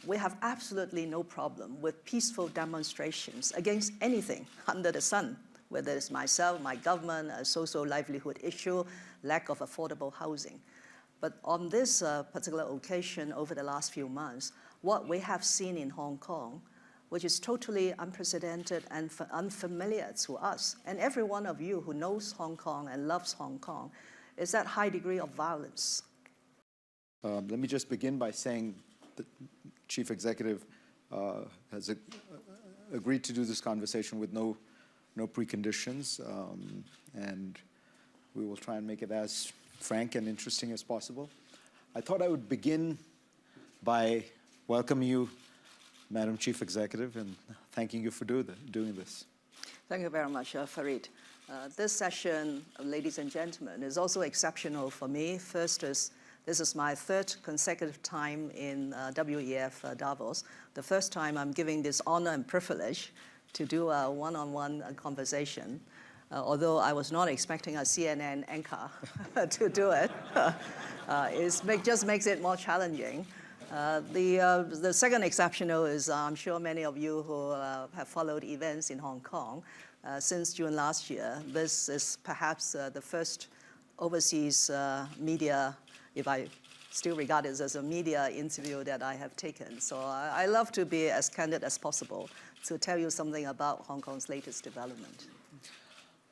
we have absolutely no problem with peaceful demonstrations against anything under the sun, whether it's myself, my government, a social livelihood issue, lack of affordable housing. But on this particular occasion over the last few months, what we have seen in Hong Kong, which is totally unprecedented and unfamiliar to us, and every one of you who knows Hong Kong and loves Hong Kong, is that high degree of violence. Let me just begin by saying the Chief Executive has agreed to do this conversation with no preconditions, and we will try and make it as frank and interesting as possible. I thought I would begin by welcoming you, Madam Chief Executive, and thanking you for doing this. Thank you very much, Farid. This session, ladies and gentlemen, is also exceptional for me. First is, this is my third consecutive time in WEF Davos. The first time I'm giving this honor and privilege to do a one-on-one conversation, although I was not expecting a CNN anchor to do it. It just makes it more challenging. The second exceptional is I'm sure many of you who have followed events in Hong Kong since June last year. This is perhaps the first overseas media, if I still regard it as a media interview that I have taken. So I love to be as candid as possible to tell you something about Hong Kong's latest development.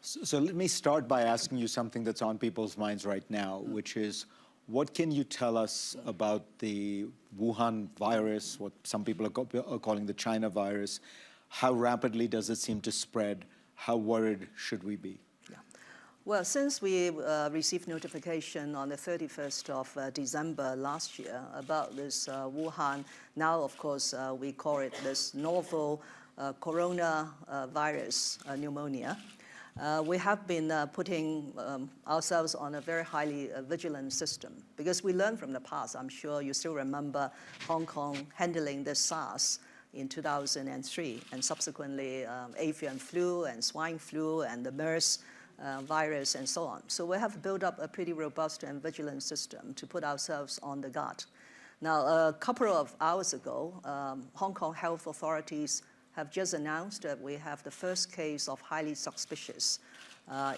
So let me start by asking you something that's on people's minds right now, which is, what can you tell us about the Wuhan virus, what some people are calling the China virus? How rapidly does it seem to spread? How worried should we be? Yeah. Well, since we received notification on the 31st of December last year about this Wuhan, now, of course, we call it this novel coronavirus pneumonia. We have been putting ourselves on a very highly vigilant system because we learned from the past. I'm sure you still remember Hong Kong handling the SARS in 2003 and subsequently avian flu and swine flu and the MERS virus and so on. So we have built up a pretty robust and vigilant system to put ourselves on the guard. Now, a couple of hours ago, Hong Kong health authorities have just announced that we have the first case of highly suspicious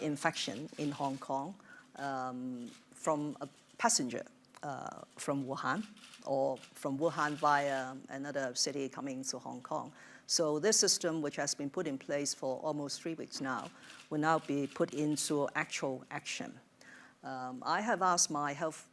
infection in Hong Kong from a passenger from Wuhan, or from Wuhan via another city coming to Hong Kong. So this system, which has been put in place for almost 3 weeks now, will now be put into actual action. I have asked my health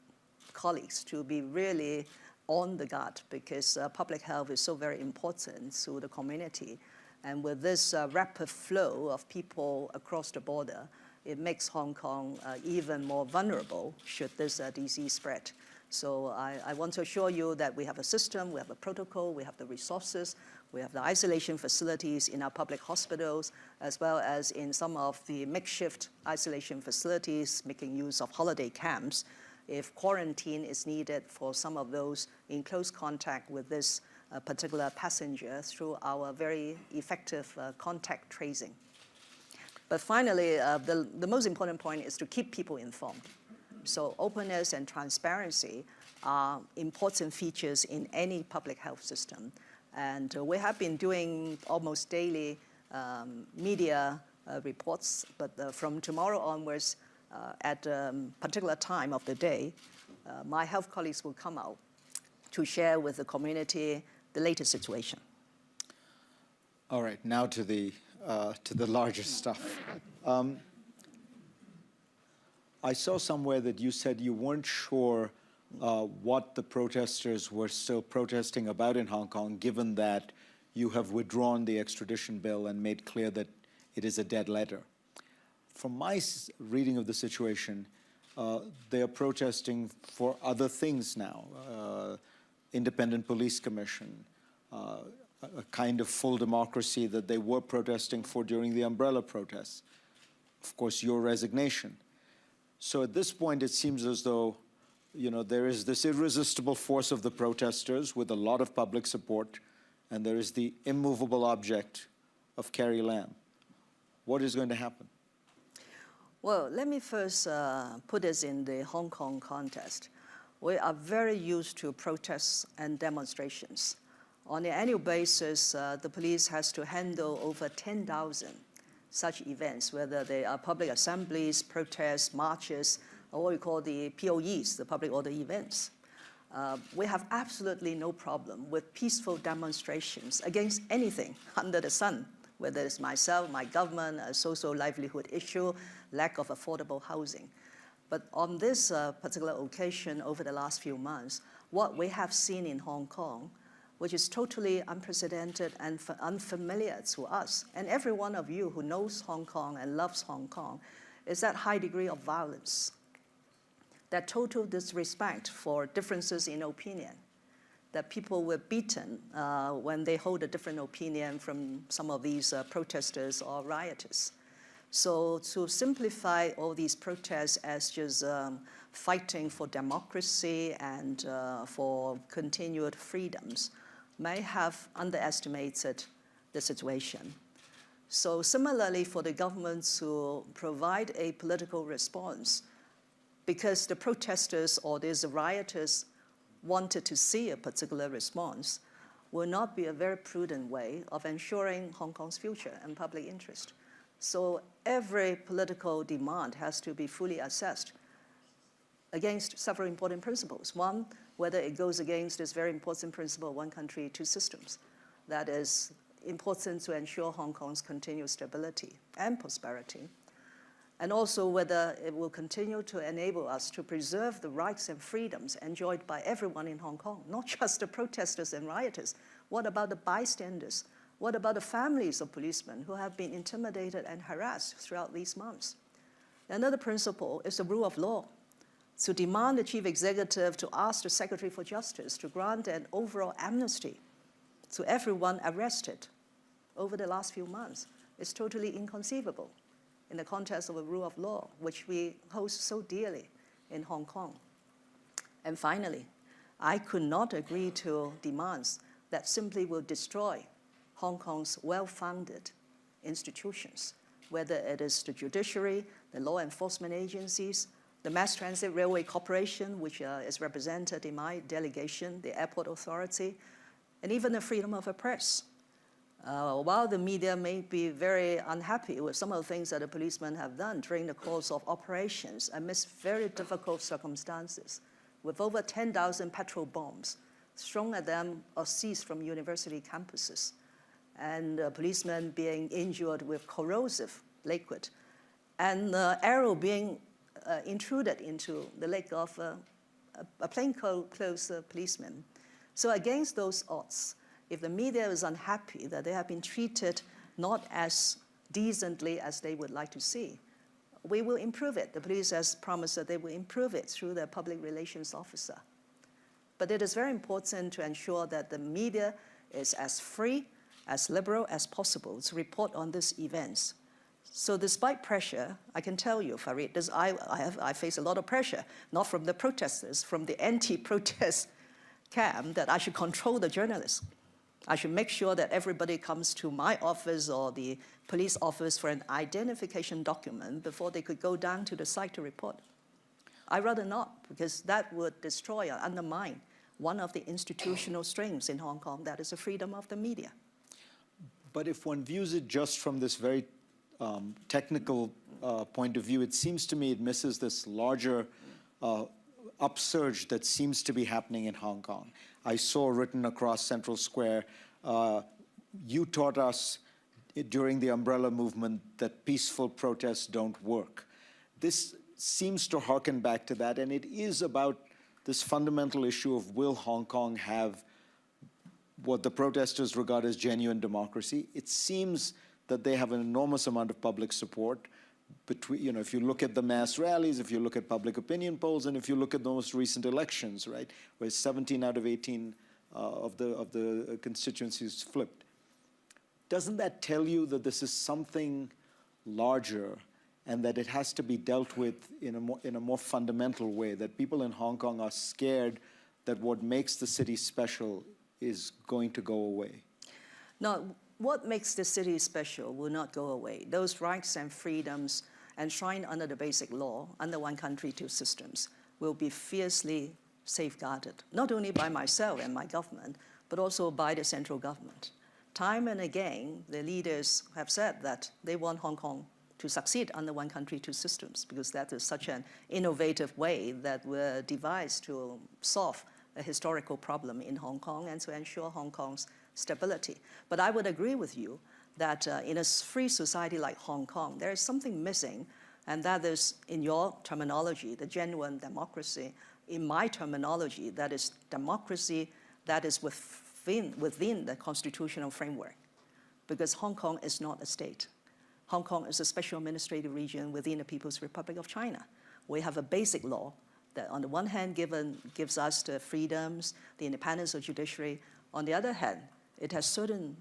colleagues to be really on the guard because public health is so very important to the community. And with this rapid flow of people across the border, it makes Hong Kong even more vulnerable should this disease spread. So I want to assure you that we have a system, we have a protocol, we have the resources, we have the isolation facilities in our public hospitals, as well as in some of the makeshift isolation facilities, making use of holiday camps, if quarantine is needed for some of those in close contact with this particular passenger through our very effective contact tracing. But finally, the most important point is to keep people informed. So openness and transparency are important features in any public health system. And we have been doing almost daily media reports, but from tomorrow onwards, at a particular time of the day, my health colleagues will come out to share with the community the latest situation. All right, now to the larger stuff. I saw somewhere that you said you weren't sure what the protesters were still protesting about in Hong Kong, given that you have withdrawn the extradition bill and made clear that it is a dead letter. From my reading of the situation, they are protesting for other things now. Independent police commission, a kind of full democracy that they were protesting for during the umbrella protests. Of course, your resignation. So at this point, it seems as though, you know, there is this irresistible force of the protesters with a lot of public support, and there is the immovable object of Carrie Lam. What is going to happen? Well, let me first put this in the Hong Kong context. We are very used to protests and demonstrations. On an annual basis, the police has to handle over 10,000 such events, whether they are public assemblies, protests, marches, or what we call the POEs, the public order events. We have absolutely no problem with peaceful demonstrations against anything under the sun, whether it's myself, my government, a social livelihood issue, lack of affordable housing. But on this particular occasion over the last few months, what we have seen in Hong Kong, which is totally unprecedented and unfamiliar to us, and every one of you who knows Hong Kong and loves Hong Kong, is that high degree of violence, that total disrespect for differences in opinion, that people were beaten when they hold a different opinion from some of these protesters or rioters. So to simplify all these protests as just fighting for democracy and for continued freedoms may have underestimated the situation. So similarly, for the government to provide a political response, because the protesters or these rioters wanted to see a particular response, will not be a very prudent way of ensuring Hong Kong's future and public interest. So every political demand has to be fully assessed against several important principles. One, whether it goes against this very important principle, one country, two systems. That is important to ensure Hong Kong's continued stability and prosperity. And also whether it will continue to enable us to preserve the rights and freedoms enjoyed by everyone in Hong Kong, not just the protesters and rioters. What about the bystanders? What about the families of policemen who have been intimidated and harassed throughout these months? Another principle is the rule of law. To demand the chief executive to ask the Secretary for Justice to grant an overall amnesty to everyone arrested over the last few months is totally inconceivable in the context of a rule of law, which we hold so dearly in Hong Kong. And finally, I could not agree to demands that simply will destroy Hong Kong's well-founded institutions, whether it is the judiciary, the law enforcement agencies, the Mass Transit Railway Corporation, which is represented in my delegation, the Airport Authority, and even the freedom of the press. While the media may be very unhappy with some of the things that the policemen have done during the course of operations amidst very difficult circumstances, with over 10,000 petrol bombs thrown at them or seized from university campuses, and policemen being injured with corrosive liquid, and arrow being intruded into the leg of a plainclothes policeman. So against those odds, if the media is unhappy that they have been treated not as decently as they would like to see, we will improve it. The police has promised that they will improve it through their public relations officer. But it is very important to ensure that the media is as free, as liberal as possible to report on these events. So despite pressure, I can tell you, Farid, I face a lot of pressure, not from the protesters, from the anti-protest camp, that I should control the journalists. I should make sure that everybody comes to my office or the police office for an identification document before they could go down to the site to report. I'd rather not, because that would destroy or undermine one of the institutional strengths in Hong Kong, that is the freedom of the media. But if one views it just from this very technical point of view, it seems to me it misses this larger upsurge that seems to be happening in Hong Kong. I saw written across Central Square, you taught us during the umbrella movement that peaceful protests don't work. This seems to harken back to that, and it is about this fundamental issue of, will Hong Kong have what the protesters regard as genuine democracy? It seems that they have an enormous amount of public support. Between, if you look at the mass rallies, if you look at public opinion polls, and if you look at the most recent elections, right, where 17 out of 18 of the constituencies flipped. Doesn't that tell you that this is something larger and that it has to be dealt with in a more fundamental way, that people in Hong Kong are scared that what makes the city special is going to go away? No, what makes the city special will not go away. Those rights and freedoms enshrined under the basic law, under one country, two systems, will be fiercely safeguarded, not only by myself and my government, but also by the central government. Time and again, the leaders have said that they want Hong Kong to succeed under one country, two systems, because that is such an innovative way that were devised to solve a historical problem in Hong Kong and to ensure Hong Kong's stability. But I would agree with you that in a free society like Hong Kong, there is something missing, and that is, in your terminology, the genuine democracy. In my terminology, that is democracy that is within the constitutional framework, because Hong Kong is not a state. Hong Kong is a special administrative region within the People's Republic of China. We have a basic law that on the one hand gives us the freedoms, the independence of judiciary. On the other hand, it has certain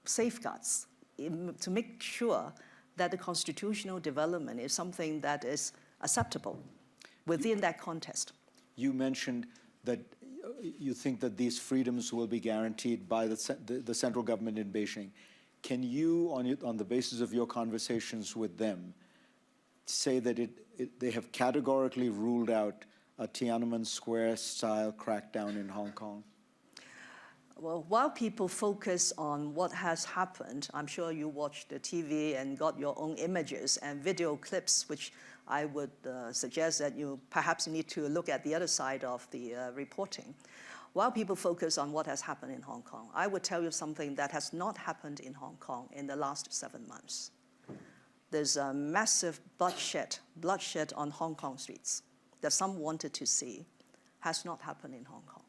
safeguards to make sure that the constitutional development is something that is acceptable within that context. You mentioned that you think that these freedoms will be guaranteed by the central government in Beijing. Can you, on the basis of your conversations with them, say that they have categorically ruled out a Tiananmen Square-style crackdown in Hong Kong? Well, while people focus on what has happened, I'm sure you watched the TV and got your own images and video clips, which I would suggest that you perhaps need to look at the other side of the reporting. While people focus on what has happened in Hong Kong, I would tell you something that has not happened in Hong Kong in the last 7 months. There's a massive bloodshed on Hong Kong streets that some wanted to see, has not happened in Hong Kong.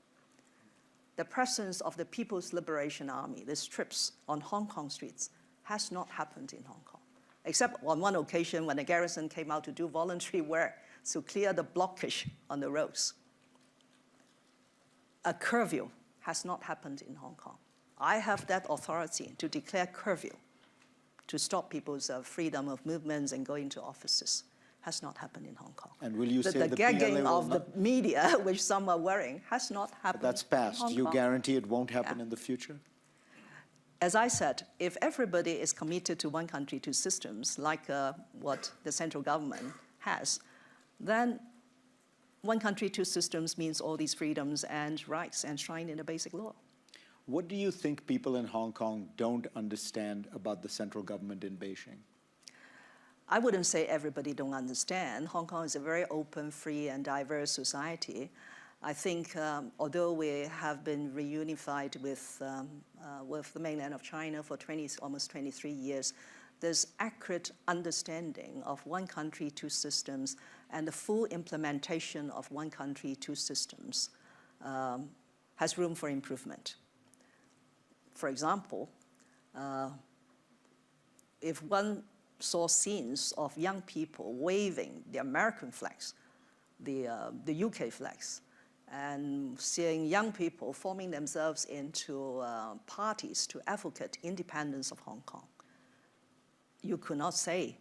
The presence of the People's Liberation Army, these troops on Hong Kong streets, has not happened in Hong Kong, except on one occasion when the garrison came out to do voluntary work to clear the blockage on the roads. A curfew has not happened in Hong Kong. I have that authority to declare curfew to stop people's freedom of movements and going to offices. Has not happened in Hong Kong. And will you say the gagging of the media, which some are wearing, has not happened. That's past. You guarantee it won't happen in the future? As I said, if everybody is committed to one country, two systems, like what the central government has, then one country, two systems means all these freedoms and rights enshrined in the basic law. What do you think people in Hong Kong don't understand about the central government in Beijing? I wouldn't say everybody don't understand. Hong Kong is a very open, free, and diverse society. I think although we have been reunified with the mainland of China for almost 23 years, there's accurate understanding of one country, two systems, and the full implementation of one country, two systems has room for improvement. For example, if one saw scenes of young people waving the American flags, the UK flags, and seeing young people forming themselves into parties to advocate independence of Hong Kong, you could not say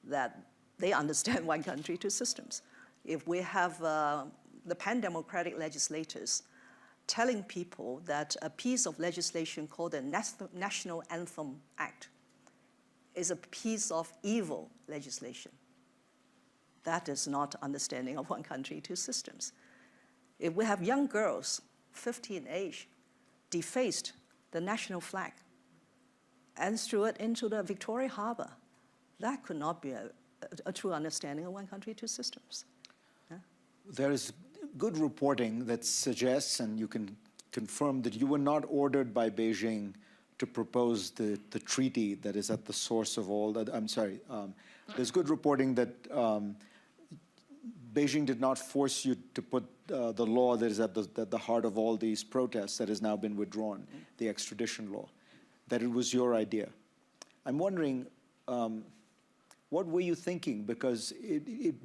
that they understand one country, two systems. If we have the pan-democratic legislators telling people that a piece of legislation called the National Anthem Act is a piece of evil legislation, that is not understanding of one country, two systems. If we have young girls, 15 age, defaced the national flag and threw it into the Victoria Harbour, that could not be a true understanding of one country, two systems. Yeah? There is good reporting that suggests, and you can confirm, that you were not ordered by Beijing to propose the treaty that is at the source of all that. I'm sorry. There's good reporting that Beijing did not force you to put the law that is at the heart of all these protests that has now been withdrawn, the extradition law, that it was your idea. I'm wondering, what were you thinking? Because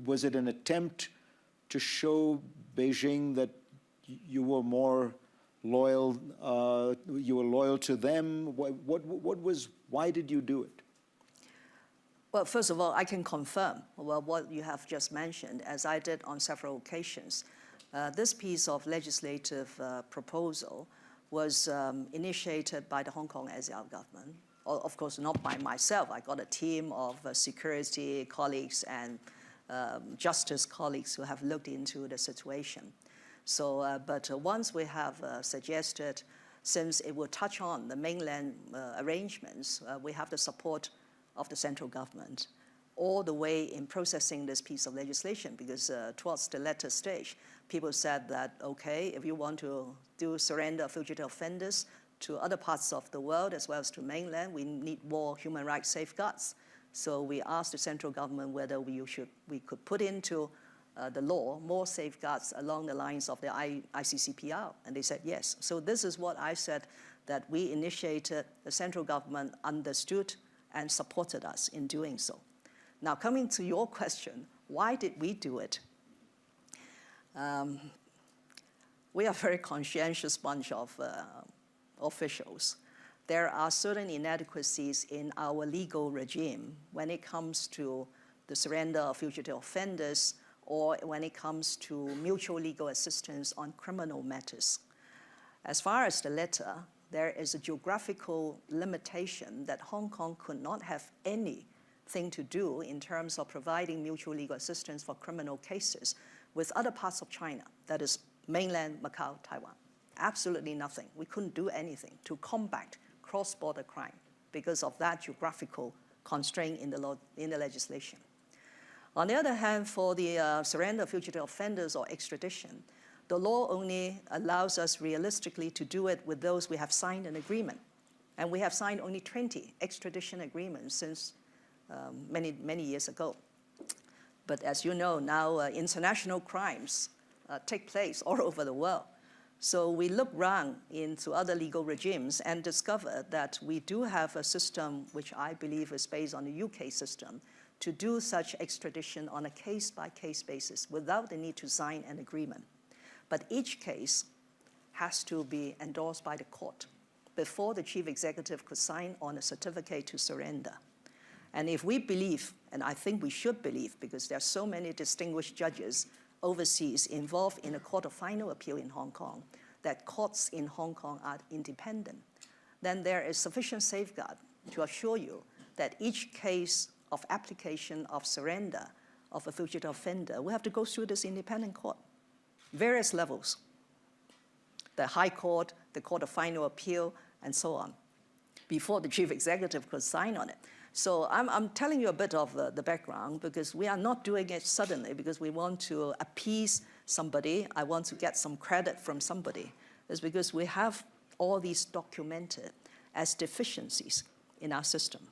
was it an attempt to show Beijing that you were more loyal, you were loyal to them? Why did you do it? Well, first of all, I can confirm what you have just mentioned, as I did on several occasions. This piece of legislative proposal was initiated by the Hong Kong SAR government. Of course, not by myself. I got a team of security colleagues and justice colleagues who have looked into the situation. So, but once we have suggested, since it will touch on the mainland arrangements, we have the support of the central government all the way in processing this piece of legislation, because towards the latter stage, people said that, okay, if you want to do surrender of fugitive offenders to other parts of the world as well as to mainland, we need more human rights safeguards. So we asked the central government whether we could put into the law more safeguards along the lines of the ICCPR, and they said yes. So this is what I said, that we initiated, the central government understood and supported us in doing so. Now, coming to your question, why did we do it? We are a very conscientious bunch of officials. There are certain inadequacies in our legal regime when it comes to the surrender of fugitive offenders or when it comes to mutual legal assistance on criminal matters. As far as the letter, there is a geographical limitation that Hong Kong could not have anything to do in terms of providing mutual legal assistance for criminal cases with other parts of China, that is mainland Macau, Taiwan. Absolutely nothing. We couldn't do anything to combat cross-border crime because of that geographical constraint in the legislation. On the other hand, for the surrender of fugitive offenders or extradition, the law only allows us realistically to do it with those we have signed an agreement. And we have signed only 20 extradition agreements since many years ago. But as you know, now international crimes take place all over the world. So we look around into other legal regimes and discover that we do have a system which I believe is based on the UK system to do such extradition on a case-by-case basis without the need to sign an agreement. But each case has to be endorsed by the court before the chief executive could sign on a certificate to surrender. And if we believe, and I think we should believe, because there are so many distinguished judges overseas involved in a court of final appeal in Hong Kong, that courts in Hong Kong are independent, then there is sufficient safeguard to assure you that each case of application of surrender of a fugitive offender will have to go through this independent court, various levels, the High Court, the Court of Final Appeal, and so on, before the chief executive could sign on it. So I'm telling you a bit of the background because we are not doing it suddenly because we want to appease somebody. I want to get some credit from somebody. It's because we have all these documented as deficiencies in our system.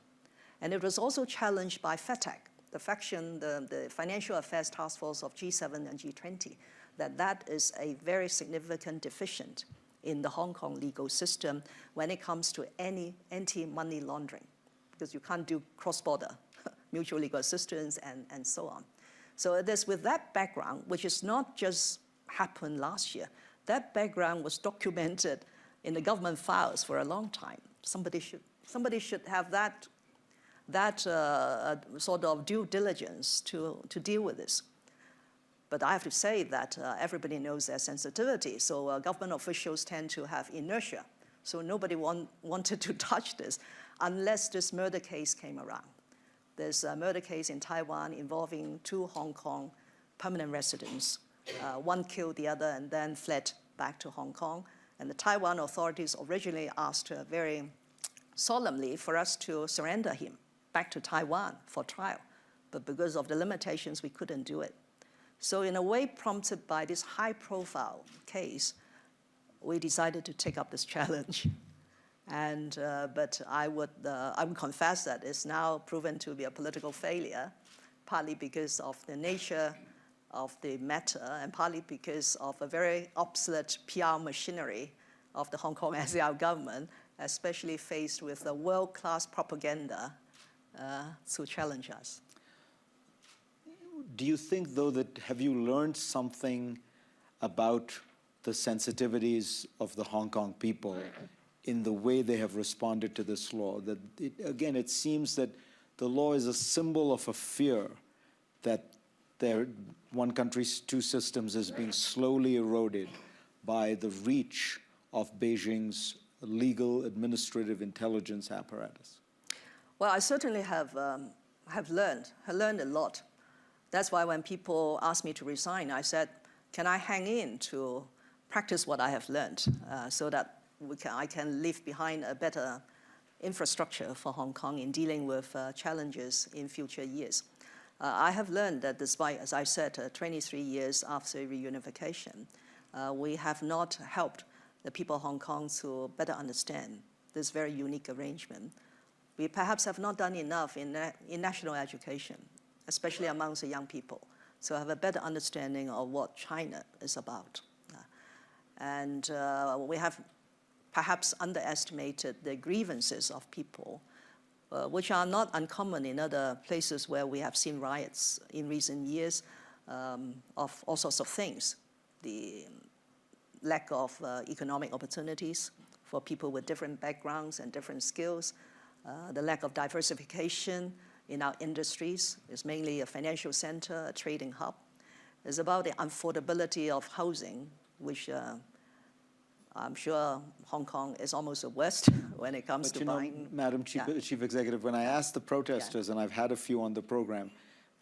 And it was also challenged by FATAC, the Financial Affairs Task Force of G7 and G20, that is a very significant deficient in the Hong Kong legal system when it comes to any anti-money laundering, because you can't do cross-border mutual legal assistance and so on. So it is with that background, which is not just happened last year, that background was documented in the government files for a long time. Somebody should have that sort of due diligence to deal with this. But I have to say that everybody knows their sensitivity, so government officials tend to have inertia. So nobody wanted to touch this unless this murder case came around. There's a murder case in Taiwan involving 2 Hong Kong permanent residents. One killed the other and then fled back to Hong Kong. And the Taiwan authorities originally asked very solemnly for us to surrender him back to Taiwan for trial. But because of the limitations, we couldn't do it. So in a way, prompted by this high-profile case, we decided to take up this challenge. And, but I would confess that it's now proven to be a political failure, partly because of the nature of the matter and partly because of a very obsolete PR machinery of the Hong Kong SAR government, especially faced with the world-class propaganda to challenge us. Do you think, though, that have you learned something about the sensitivities of the Hong Kong people in the way they have responded to this law? That again, it seems that the law is a symbol of a fear that one country, 2 systems is being slowly eroded by the reach of Beijing's legal, administrative intelligence apparatus. Well, I certainly have learned a lot. That's why when people asked me to resign, I said, can I hang in to practice what I have learned so that I can leave behind a better infrastructure for Hong Kong in dealing with challenges in future years. I have learned that despite, as I said, 23 years after reunification, we have not helped the people of Hong Kong to better understand this very unique arrangement. We perhaps have not done enough in national education, especially amongst the young people, to have a better understanding of what China is about. And we have perhaps underestimated the grievances of people, which are not uncommon in other places where we have seen riots in recent years of all sorts of things. The lack of economic opportunities for people with different backgrounds and different skills, the lack of diversification in our industries. It's mainly a financial center, a trading hub. It's about the affordability of housing, which I'm sure Hong Kong is almost the worst when it comes to buying. Madam Chief Executive, when I ask the protesters, and I've had a few on the program,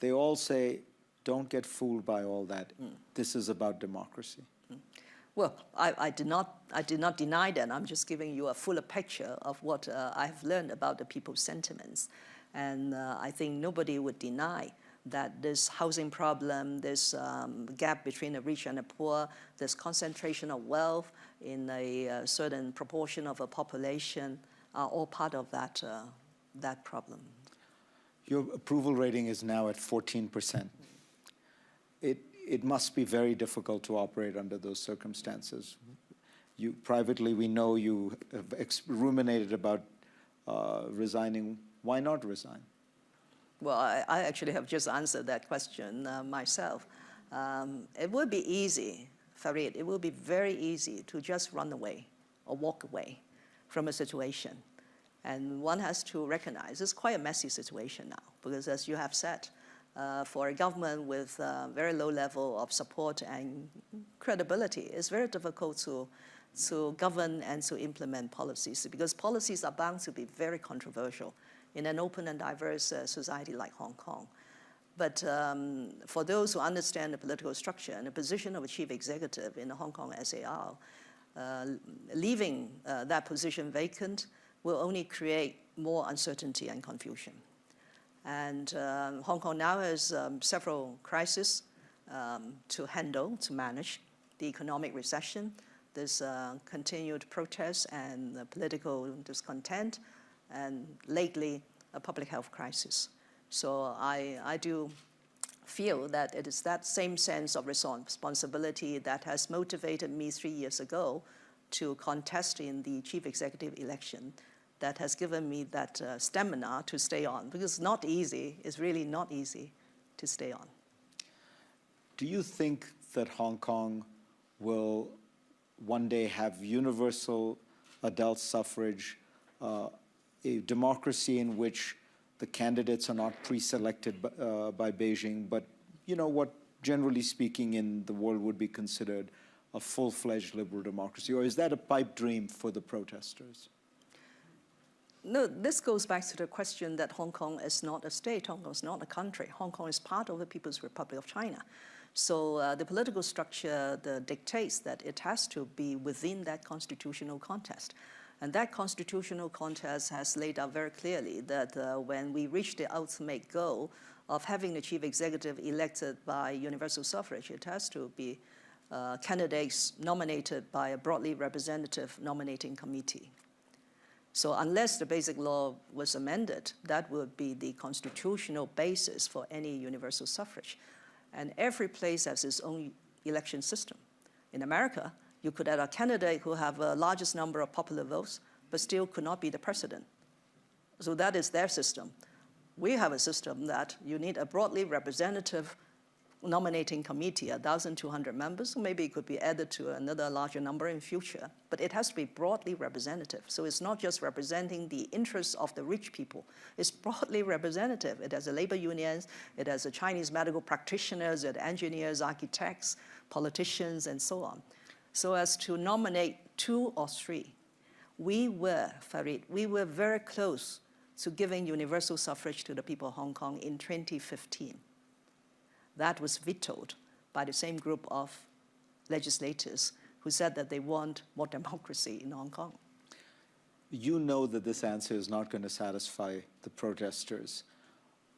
they all say, don't get fooled by all that. This is about democracy. Well, I did not deny that. I'm just giving you a fuller picture of what I have learned about the people's sentiments. And I think nobody would deny that this housing problem, this gap between the rich and the poor, this concentration of wealth in a certain proportion of a population are all part of that problem. Your approval rating is now at 14%. It must be very difficult to operate under those circumstances. Privately, we know you have ruminated about resigning. Why not resign? Well, I actually have just answered that question myself. It would be easy, Farid, it would be very easy to just run away or walk away from a situation. And one has to recognize it's quite a messy situation now, because as you have said, for a government with very low level of support and credibility, it's very difficult to govern and to implement policies, because policies are bound to be very controversial in an open and diverse society like Hong Kong. But for those who understand the political structure and the position of a chief executive in the Hong Kong SAR, leaving that position vacant will only create more uncertainty and confusion. And Hong Kong now has several crises to handle, to manage: the economic recession, this continued protests and political discontent, and lately a public health crisis. So I do feel that it is that same sense of responsibility that has motivated me 3 years ago to contest in the chief executive election, that has given me that stamina to stay on, because it's not easy, it's really not easy to stay on. Do you think that Hong Kong will one day have universal adult suffrage, a democracy in which the candidates are not pre-selected by Beijing, but what generally speaking in the world would be considered a full-fledged liberal democracy? Or is that a pipe dream for the protesters? No, this goes back to the question that Hong Kong is not a state, Hong Kong is not a country. Hong Kong is part of the People's Republic of China. So the political structure dictates that it has to be within that constitutional context. And that constitutional contest has laid out very clearly that when we reach the ultimate goal of having the chief executive elected by universal suffrage, it has to be candidates nominated by a broadly representative nominating committee. So unless the basic law was amended, that would be the constitutional basis for any universal suffrage. And every place has its own election system. In America, you could have a candidate who have the largest number of popular votes, but still could not be the president. So that is their system. We have a system that you need a broadly representative nominating committee, 1,200 members. Maybe it could be added to another larger number in future, but it has to be broadly representative. So it's not just representing the interests of the rich people. It's broadly representative. It has the labor unions, it has the Chinese medical practitioners, it has engineers, architects, politicians, and so on. So as to nominate 2 or 3, we were, Farid, we were very close to giving universal suffrage to the people of Hong Kong in 2015. That was vetoed by the same group of legislators who said that they want more democracy in Hong Kong. You know that this answer is not going to satisfy the protesters.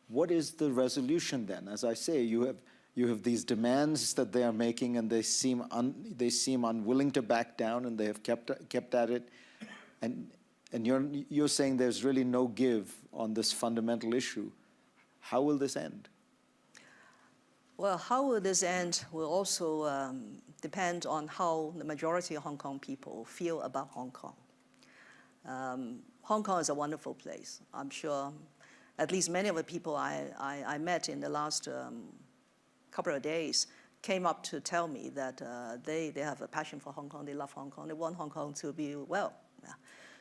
What is the resolution then? As I say, you have these demands that they are making, and they seem unwilling to back down, and they have kept at it. And you're saying there's really no give on this fundamental issue. How will this end? Well, how will this end will also depend on how the majority of Hong Kong people feel about Hong Kong. Hong Kong is a wonderful place. I'm sure at least many of the people I met in the last couple of days came up to tell me that they have a passion for Hong Kong, they love Hong Kong, they want Hong Kong to be well. Yeah.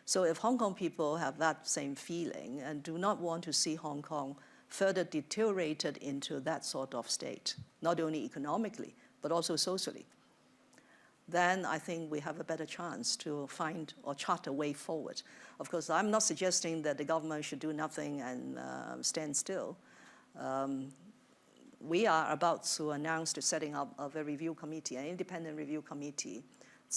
So if Hong Kong people have that same feeling and do not want to see Hong Kong further deteriorated into that sort of state, not only economically, but also socially, then I think we have a better chance to find or chart a way forward. Of course, I'm not suggesting that the government should do nothing and stand still. We are about to announce the setting up of a review committee, an independent review committee,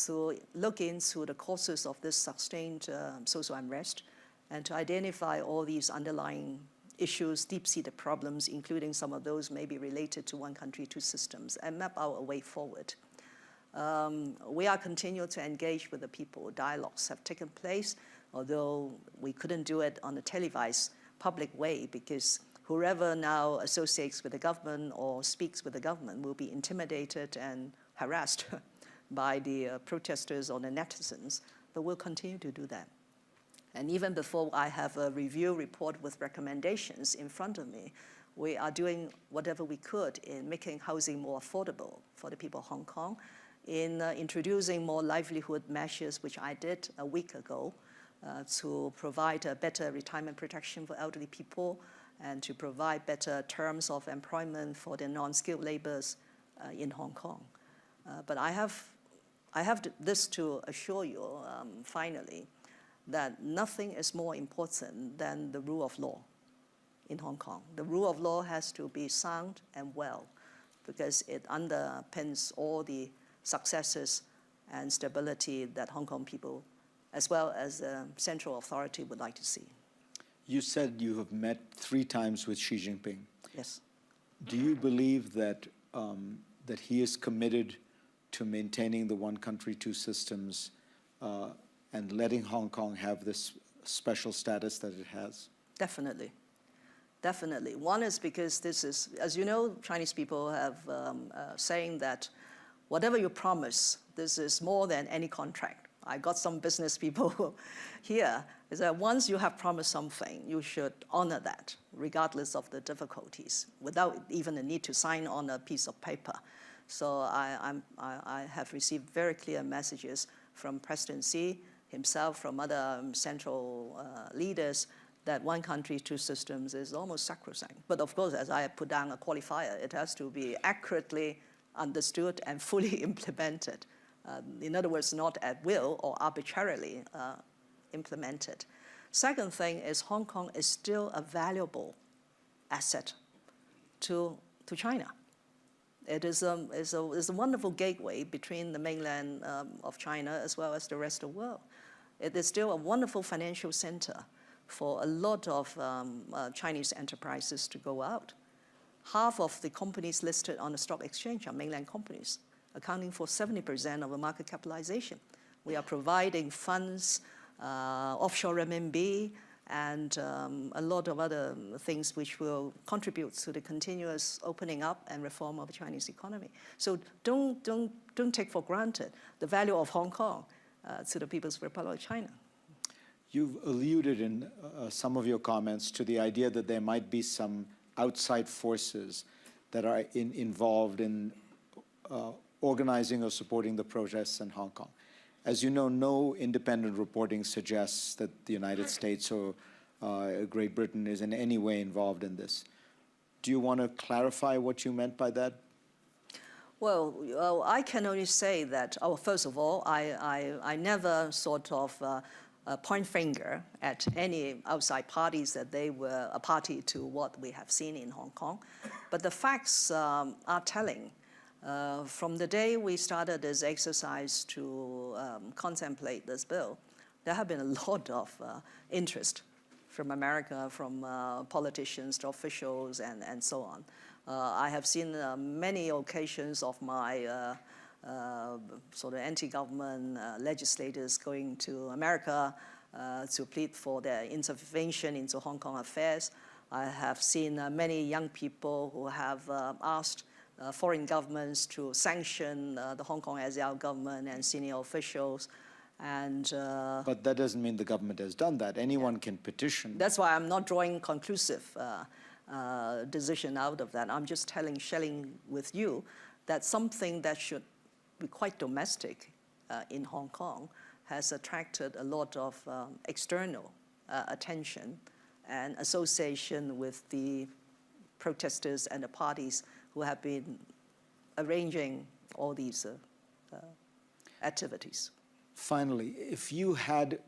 to look into the causes of this sustained social unrest and to identify all these underlying issues, deep-seated problems, including some of those maybe related to one country, two systems, and map out a way forward. We are continuing to engage with the people. Dialogues have taken place, although we couldn't do it on a televised public way because whoever now associates with the government or speaks with the government will be intimidated and harassed by the protesters or the netizens, but we'll continue to do that. And even before I have a review report with recommendations in front of me, we are doing whatever we could in making housing more affordable for the people of Hong Kong, in introducing more livelihood measures, which I did a week ago, to provide a better retirement protection for elderly people and to provide better terms of employment for the non-skilled laborers in Hong Kong. But I have this to assure you, finally, that nothing is more important than the rule of law in Hong Kong. The rule of law has to be sound and well because it underpins all the successes and stability that Hong Kong people, as well as the central authority, would like to see. You said you have met 3 times with Xi Jinping. Yes. Do you believe that, that he is committed to maintaining the one country, two systems and letting Hong Kong have this special status that it has? Definitely. Definitely. One is because this is, as you know, Chinese people have saying that whatever you promise, this is more than any contract. I got some business people here, is that once you have promised something, you should honor that, regardless of the difficulties, without even the need to sign on a piece of paper. So I have received very clear messages from President Xi himself, from other central leaders, that one country, two systems is almost sacrosanct. But of course, as I put down a qualifier, it has to be accurately understood and fully implemented. In other words, not at will or arbitrarily implemented. Second thing is Hong Kong is still a valuable asset to China. It is a wonderful gateway between the mainland of China as well as the rest of the world. It is still a wonderful financial center for a lot of Chinese enterprises to go out. Half of the companies listed on the stock exchange are mainland companies, accounting for 70% of the market capitalization. We are providing funds, offshore renminbi, and a lot of other things which will contribute to the continuous opening up and reform of the Chinese economy. So don't take for granted the value of Hong Kong to the People's Republic of China. You've alluded in some of your comments to the idea that there might be some outside forces that are involved in organizing or supporting the protests in Hong Kong. As you know, no independent reporting suggests that the United States or Great Britain is in any way involved in this. Do you want to clarify what you meant by that? Well, I can only say that, first of all, I never sort of point finger at any outside parties that they were a party to what we have seen in Hong Kong. But the facts are telling From the day we started this exercise to contemplate this bill, there have been a lot of interest from America, from politicians to officials, and so on. I have seen many occasions of my sort of anti-government legislators going to America to plead for their intervention into Hong Kong affairs. I have seen many young people who have asked foreign governments to sanction the Hong Kong SAR government and senior officials. And but that doesn't mean the government has done that. Anyone can petition. That's why I'm not drawing conclusive decision out of that. I'm just sharing with you that something that should be quite domestic in Hong Kong has attracted a lot of external attention and association with the protesters and the parties who have been arranging all these activities. Finally, if you had,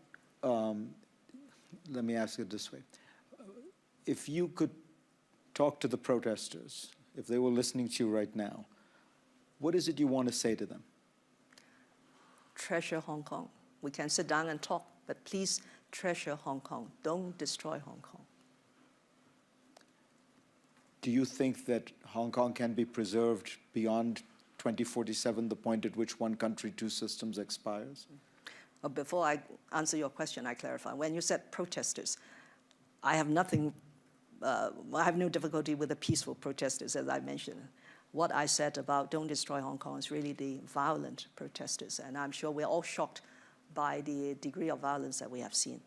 let me ask it this way. If you could talk to the protesters, if they were listening to you right now, what is it you want to say to them? Treasure Hong Kong. We can sit down and talk, but please treasure Hong Kong. Don't destroy Hong Kong. Do you think that Hong Kong can be preserved beyond 2047, the point at which one country, two systems expires? Before I answer your question, I clarify. When you said protesters, I have nothing, I have no difficulty with the peaceful protesters, as I mentioned. What I said about don't destroy Hong Kong is really the violent protesters, and I'm sure we're all shocked by the degree of violence that we have seen.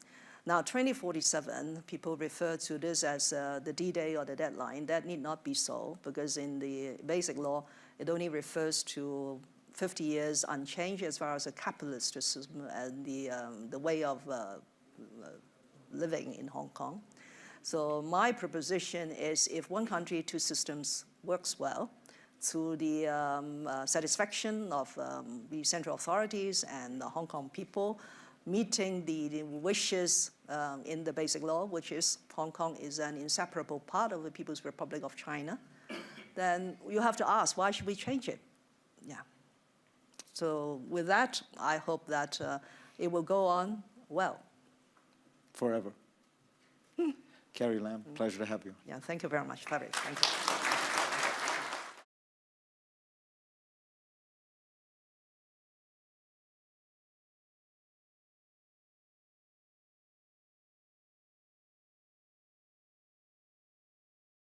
Now, 2047, people refer to this as the D-Day or the deadline. That need not be so, because in the basic law, it only refers to 50 years unchanged as far as a capitalist system and the way of living in Hong Kong. So my proposition is if one country, two systems works well, to the satisfaction of the central authorities and the Hong Kong people, meeting the wishes in the basic law, which is Hong Kong is an inseparable part of the People's Republic of China, then you have to ask, why should we change it? Yeah. So with that, I hope that it will go on well. Forever. Carrie Lam, pleasure to have you. Yeah, thank you very much, Farid. Thank you.